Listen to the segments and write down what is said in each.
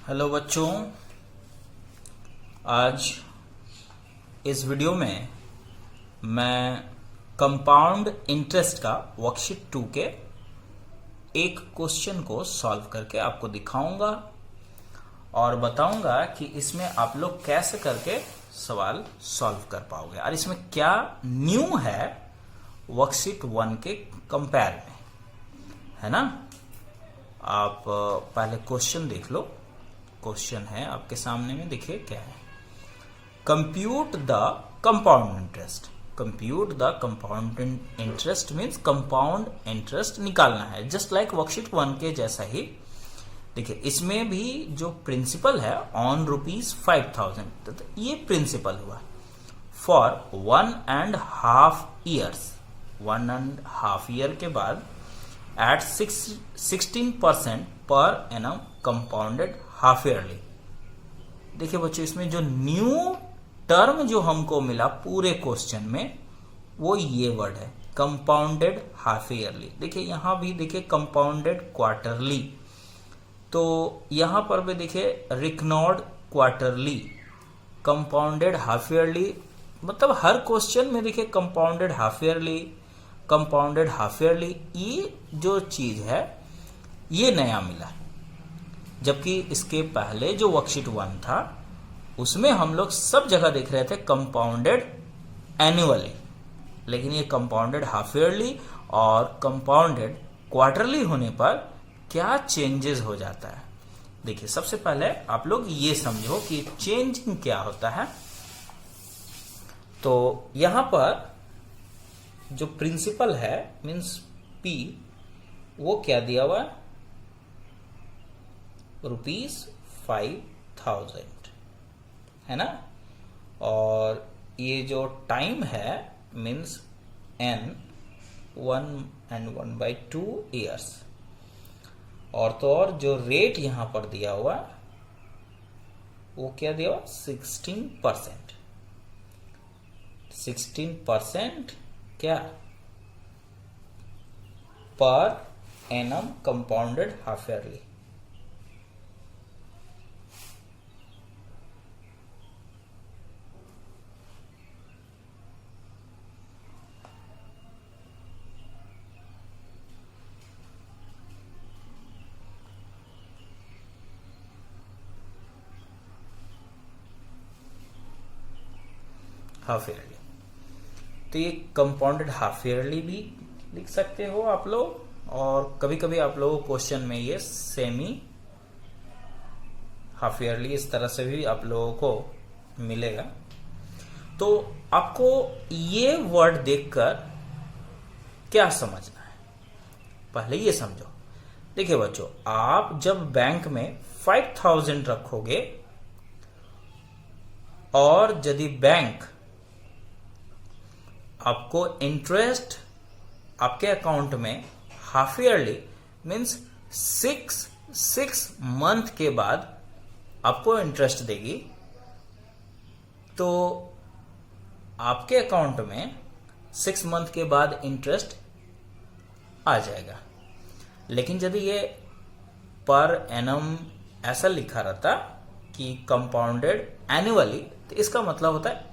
Hello बच्चों, आज इस वीडियो में मैं कंपाउंड इंटरेस्ट का वर्कशीट 2 के एक क्वेश्चन को सॉल्व करके आपको दिखाऊंगा और बताऊंगा कि इसमें आप लोग कैसे करके सवाल सॉल्व कर पाओगे और इसमें क्या न्यू है वर्कशीट 1 के कंपेयर में, है ना। आप पहले क्वेश्चन देख लो। क्वेश्चन है आपके सामने में, देखिए क्या है। Compute the compound interest. Compute the compound interest means compound interest निकालना है, जस्ट लाइक वर्कशीट 1 के जैसा ही। देखिए इसमें भी जो प्रिंसिपल है ऑन ₹5,000, तो ये प्रिंसिपल हुआ फॉर 1.5 ईयर्स। 1.5 ईयर के बाद eight 16% per annum compounded half yearly. देखिए बच्चों, इसमें जो न्यू टर्म जो हमको मिला पूरे क्वेश्चन में वो ये वर्ड है कंपाउंडेड हाफ ईयरली। देखिए यहां भी देखिए कंपाउंडेड क्वार्टरली, तो यहां पर भी देखिए रिकनॉर्ड क्वार्टरली, कंपाउंडेड हाफ ईयरली। मतलब हर क्वेश्चन में देखिए compounded half yearly, compounded half yearly, ये जो चीज है ये नया मिला। जबकि इसके पहले जो वर्कशीट 1 था उसमें हम लोग सब जगह देख रहे थे कंपाउंडेड एनुअली, लेकिन ये कंपाउंडेड हाफ ईयरली और कंपाउंडेड क्वार्टरली होने पर क्या चेंजेस हो जाता है। देखिए सबसे पहले आप लोग ये समझो कि चेंजिंग क्या होता है। तो यहां पर जो प्रिंसिपल है मींस P, वो क्या दिया हुआ है ₹5,000, है ना। और ये जो टाइम है मींस N 1/2 ईयर्स। और तो और जो रेट यहां पर दिया हुआ वो क्या दिया हुआ 16%। 16% क्या per annum compounded half yearly. Half yearly, तो ये कंपाउंडेड हाफ ईयरली भी लिख सकते हो आप लोग, और कभी कभी आप लोगों क्वेश्चन में ये सेमी हाफ ईयरली इस तरह से भी आप लोगों को मिलेगा। तो आपको ये वर्ड देखकर क्या समझना है, पहले ये समझो। देखिए बच्चों, आप जब बैंक में 5,000 रखोगे और यदि बैंक आपको इंटरेस्ट आपके अकाउंट में हाफ ईयरली मीन्स 6 मंथ के बाद आपको इंटरेस्ट देगी, तो आपके अकाउंट में 6 मंथ के बाद इंटरेस्ट आ जाएगा। लेकिन यदि ये पर एनम ऐसा लिखा रहता कि कंपाउंडेड एनुअली, तो इसका मतलब होता है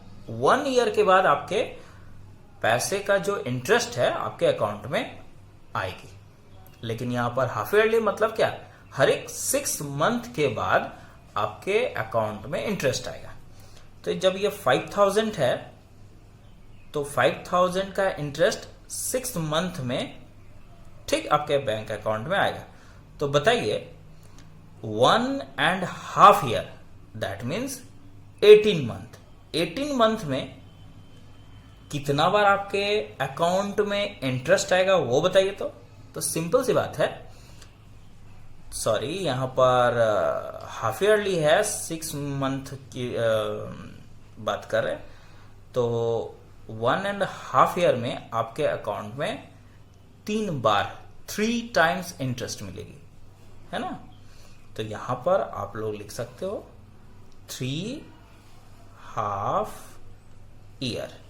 1 ईयर के बाद आपके पैसे का जो इंटरेस्ट है आपके अकाउंट में आएगी। लेकिन यहां पर हाफ ईयरली मतलब क्या, हर एक 6 मंथ के बाद आपके अकाउंट में इंटरेस्ट आएगा। तो जब ये 5,000 है तो 5,000 का इंटरेस्ट 6 मंथ में ठीक आपके बैंक अकाउंट में आएगा। तो बताइए 1.5 year that means 18 month. 18 month में कितना बार आपके अकाउंट में इंटरेस्ट आएगा वो बताइए। तो सिंपल सी बात है, सॉरी यहां पर हाफ ईयरली है, 6 मंथ की बात कर रहे हैं, तो 1.5 ईयर में आपके अकाउंट में 3 टाइम्स इंटरेस्ट मिलेगी, है ना। तो यहां पर आप लोग लिख सकते हो 3 half year.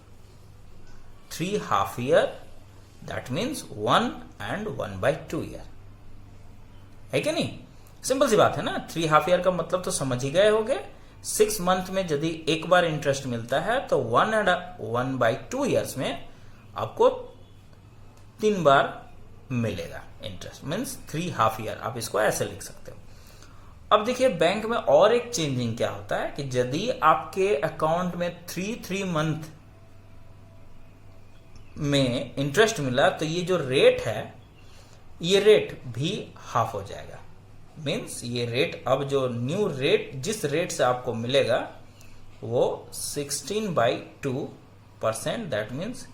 3 half year that means 1 and 1/2 year, है कि नहीं। सिंपल सी बात है ना। 3 हाफ ईयर का मतलब तो समझ ही गए होगे। 6 मंथ में यदि एक बार इंटरेस्ट मिलता है तो 1/2 ईयर्स में आपको 3 बार मिलेगा इंटरेस्ट, मीन्स 3 हाफ ईयर, आप इसको ऐसे लिख सकते हो। अब देखिए बैंक में और एक चेंजिंग क्या होता है कि यदि आपके अकाउंट में 3 मंथ में इंटरेस्ट मिला तो ये जो रेट है ये रेट भी हाफ हो जाएगा। मीन्स ये रेट, अब जो न्यू रेट जिस रेट से आपको मिलेगा वो 16/2%, दैट मीन्स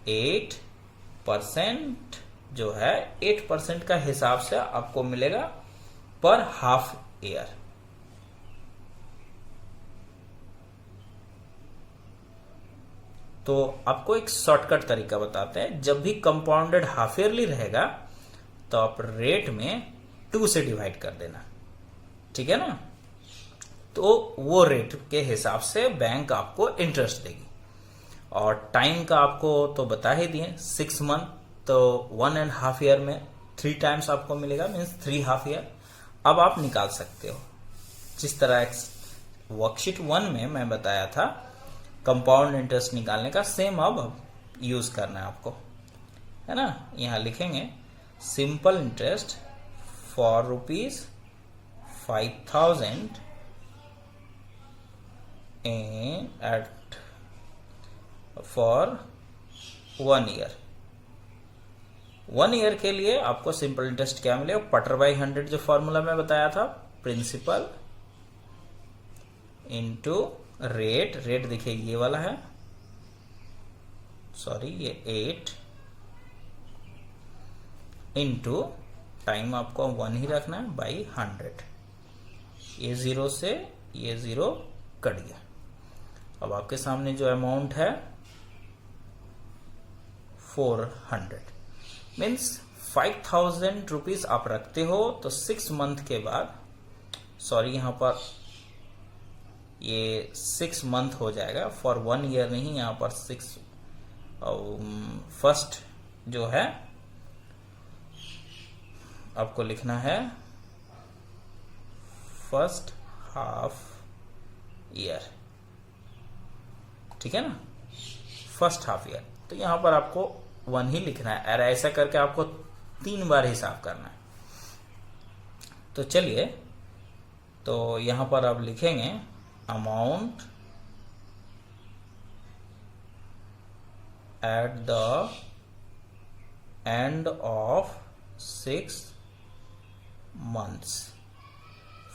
8% जो है 8% का हिसाब से आपको मिलेगा पर हाफ ईयर। तो आपको एक शॉर्टकट तरीका बताते हैं। जब भी कंपाउंडेड हाफ ईयरली रहेगा तो आप रेट में 2 से डिवाइड कर देना, ठीक है ना। तो वो रेट के हिसाब से बैंक आपको इंटरेस्ट देगी। और टाइम का आपको तो बता ही दिए, 6 मंथ, तो 1.5 ईयर में 3 टाइम्स आपको मिलेगा, मीन्स 3 हाफ ईयर। अब आप निकाल सकते हो जिस तरह वर्कशीट 1 में मैं बताया था कंपाउंड इंटरेस्ट निकालने का, सेम अब यूज करना है आपको, है ना। यहां लिखेंगे simple interest for ₹5,000 for 1 year. 1 year के लिए आपको सिंपल इंटरेस्ट क्या मिलेगा, P/100 जो फॉर्मूला में बताया था, प्रिंसिपल इंटू रेट। रेट देखिए ये वाला है, सॉरी ये 8 इंटू टाइम आपको 1 ही रखना है बाई 100। ये 0 से ये 0 कट गया। अब आपके सामने जो अमाउंट है 400, मीन्स 5,000 रुपीज आप रखते हो तो 6 मंथ के बाद, सॉरी यहां पर ये 6 मंथ हो जाएगा, फॉर 1 ईयर नहीं, यहां पर 6 फर्स्ट जो है आपको लिखना है फर्स्ट हाफ ईयर, ठीक है ना, फर्स्ट हाफ ईयर। तो यहां पर आपको 1 ही लिखना है, और ऐसा करके आपको 3 बार हिसाब करना है। तो चलिए, तो यहां पर आप लिखेंगे amount at the end of 6 months.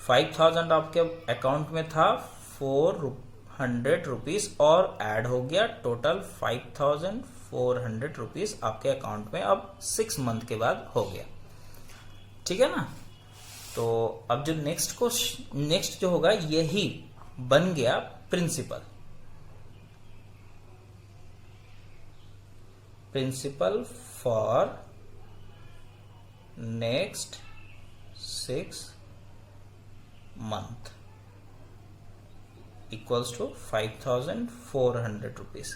5,000 आपके अकाउंट में था, 400 रुपीज और ऐड हो गया, टोटल 5,400 रुपीज आपके अकाउंट में अब 6 मंथ के बाद हो गया, ठीक है ना। तो अब जो नेक्स्ट जो होगा यही बन गया principal for next 6 month equals to 5,400 rupees.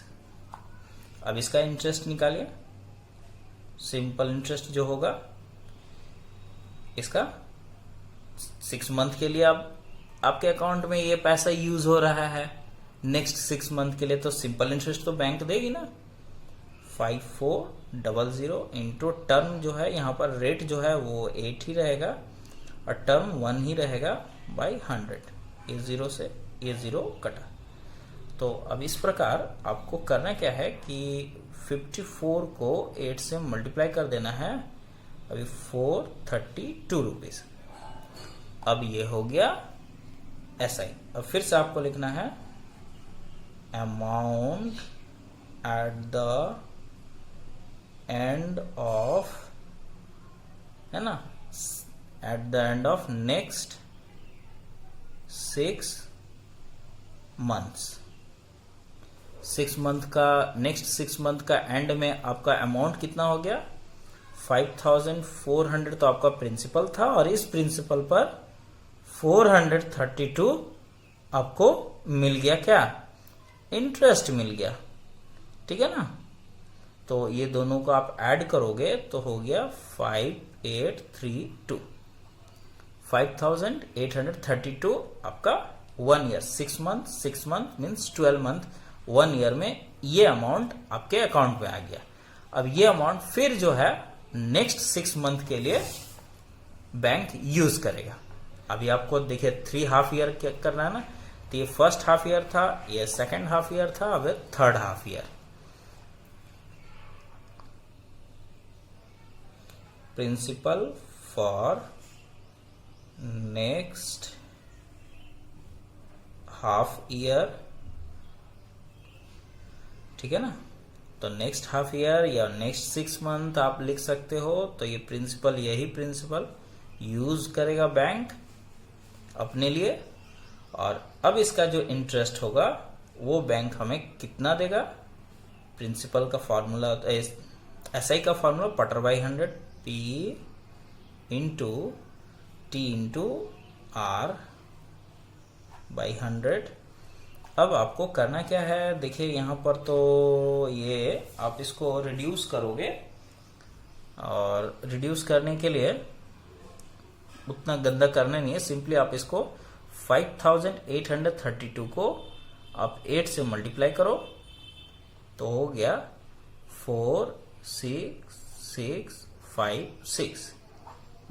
अब इसका इंटरेस्ट निकालिए। सिंपल इंटरेस्ट जो होगा इसका 6 मंथ के लिए अब आपके अकाउंट में ये पैसा यूज हो रहा है, नेक्स्ट 6 मंथ के लिए तो सिंपल इंटरेस्ट तो बैंक देगी ना, 5400 इंटू टर्म जो है यहाँ पर रेट जो है वो 8 ही रहेगा और टर्म 1 ही रहेगा बाई 100। ये 0 से ये 0 कटा। तो अब इस प्रकार आपको करना क्या है कि 54 को 8 से मल्टीप्लाई कर देना है, अभी 432 रुपीज। अब ये हो गया SI। अब फिर से आपको लिखना है amount at the end of, है ना, at the end of next 6 months. 6 month का, नेक्स्ट 6 मंथ का एंड में आपका अमाउंट कितना हो गया, 5,400 तो आपका प्रिंसिपल था और इस प्रिंसिपल पर 432 आपको मिल गया, क्या, इंटरेस्ट मिल गया, ठीक है ना। तो ये दोनों को आप ऐड करोगे तो हो गया 5832। 5832 आपका 1 year, 6 month means 12 month, 1 year में ये अमाउंट आपके अकाउंट में आ गया। अब ये अमाउंट फिर जो है नेक्स्ट 6 मंथ के लिए बैंक यूज करेगा। अभी आपको देखिए 3 हाफ ईयर क्या करना है ना, तो ये फर्स्ट हाफ ईयर था, ये सेकंड हाफ ईयर था, अब third half year. Principal for next half year, ठीक है ना। तो नेक्स्ट हाफ ईयर या नेक्स्ट 6 मंथ आप लिख सकते हो। तो ये प्रिंसिपल, यही प्रिंसिपल यूज करेगा बैंक अपने लिए। और अब इसका जो इंटरेस्ट होगा वो बैंक हमें कितना देगा, प्रिंसिपल का फॉर्मूला, एसआई का formula PTR by 100, P into T into R by 100। अब आपको करना क्या है, देखिए यहां पर तो ये आप इसको रिड्यूस करोगे, और रिड्यूस करने के लिए उतना गंदा करना नहीं है, सिंपली आप इसको 5832 को आप 8 से मल्टीप्लाई करो तो हो गया 46656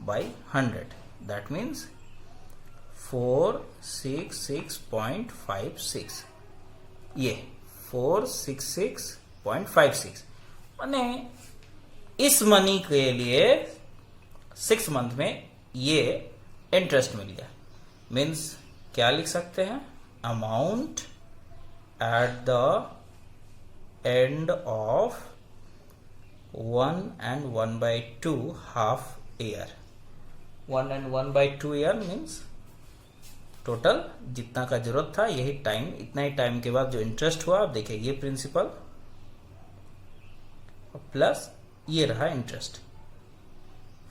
बाई 100, दैट मीन्स 466.56, ये 466.56 माने इस मनी के लिए 6 मंथ में ये इंटरेस्ट मिल गया। मीन्स क्या लिख सकते हैं, amount at the end of 1 and 1/2 half year. 1 and 1/2 year means total जितना का जरूरत था, यही टाइम, इतना ही टाइम के बाद जो इंटरेस्ट हुआ। आप देखिए ये प्रिंसिपल प्लस ये रहा इंटरेस्ट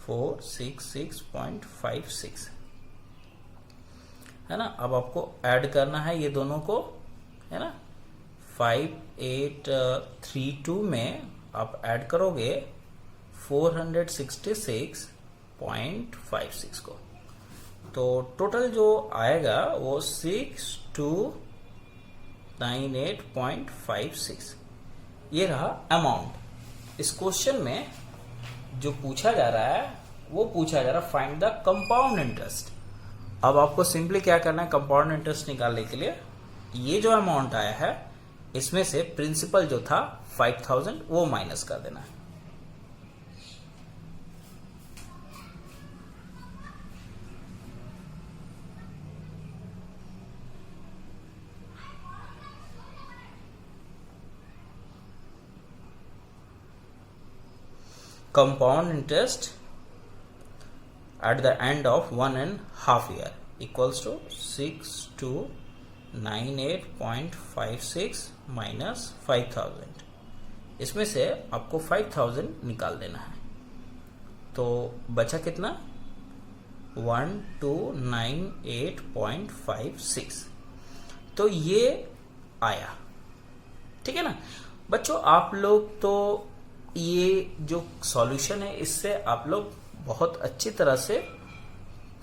466.56, है ना। अब आपको ऐड करना है ये दोनों को, है ना। 5832 में आप ऐड करोगे 466.56 को, तो टोटल जो आएगा वो 6298.56, ये रहा अमाउंट। इस क्वेश्चन में जो पूछा जा रहा है वो पूछा जा रहा है फाइंड द कंपाउंड इंटरेस्ट। अब आपको सिंपली क्या करना है, कंपाउंड इंटरेस्ट निकालने के लिए ये जो अमाउंट आया है इसमें से प्रिंसिपल जो था 5000 वो माइनस कर देना है। compound interest at the end of 1 and half year equals to 6298.56 minus 5000। इसमें से आपको 5000 निकाल देना है, तो बचा कितना 1298.56, तो ये आया, ठीक है ना बच्चों। आप लोग तो ये जो सॉल्यूशन है इससे आप लोग बहुत अच्छी तरह से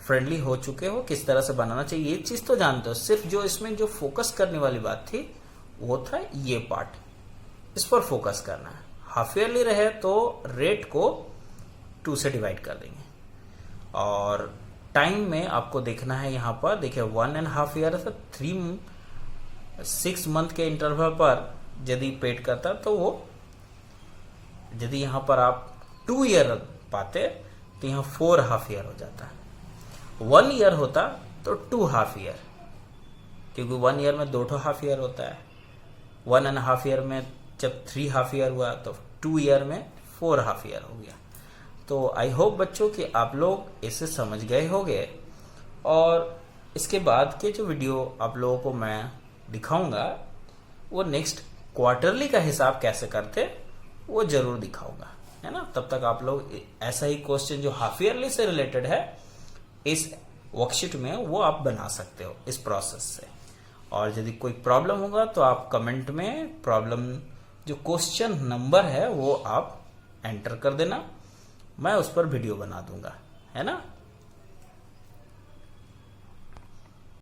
फ्रेंडली हो चुके हो, किस तरह से बनाना चाहिए ये चीज तो जानते हो। सिर्फ जो इसमें जो फोकस करने वाली बात थी वो था ये पार्ट, इस पर फोकस करना है। हाफ ईयरली रहे तो रेट को 2 से डिवाइड कर देंगे, और टाइम में आपको देखना है यहाँ पर देखिए 1 and half ईयर था, 6 मंथ के इंटरवल पर यदि पेड करता तो वो, यदि यहां पर आप 2 ईयर पाते तो यहां 4 हाफ ईयर हो जाता है। 1 ईयर होता तो 2 हाफ ईयर, क्योंकि 1 ईयर में 2 हाफ ईयर होता है। 1 and half ईयर में जब 3 हाफ ईयर हुआ तो 2 ईयर में 4 हाफ ईयर हो गया। तो आई होप बच्चों कि आप लोग इसे समझ गए होंगे, और इसके बाद के जो वीडियो आप लोगों को मैं दिखाऊंगा वो नेक्स्ट क्वार्टरली का हिसाब कैसे करते वो जरूर दिखाऊंगा, है ना। तब तक आप लोग ऐसा ही क्वेश्चन जो हाफ ईयरली से रिलेटेड है इस वर्कशीट में वो आप बना सकते हो इस प्रोसेस से। और यदि कोई प्रॉब्लम होगा तो आप कमेंट में प्रॉब्लम जो क्वेश्चन नंबर है वो आप एंटर कर देना, मैं उस पर वीडियो बना दूंगा, है ना।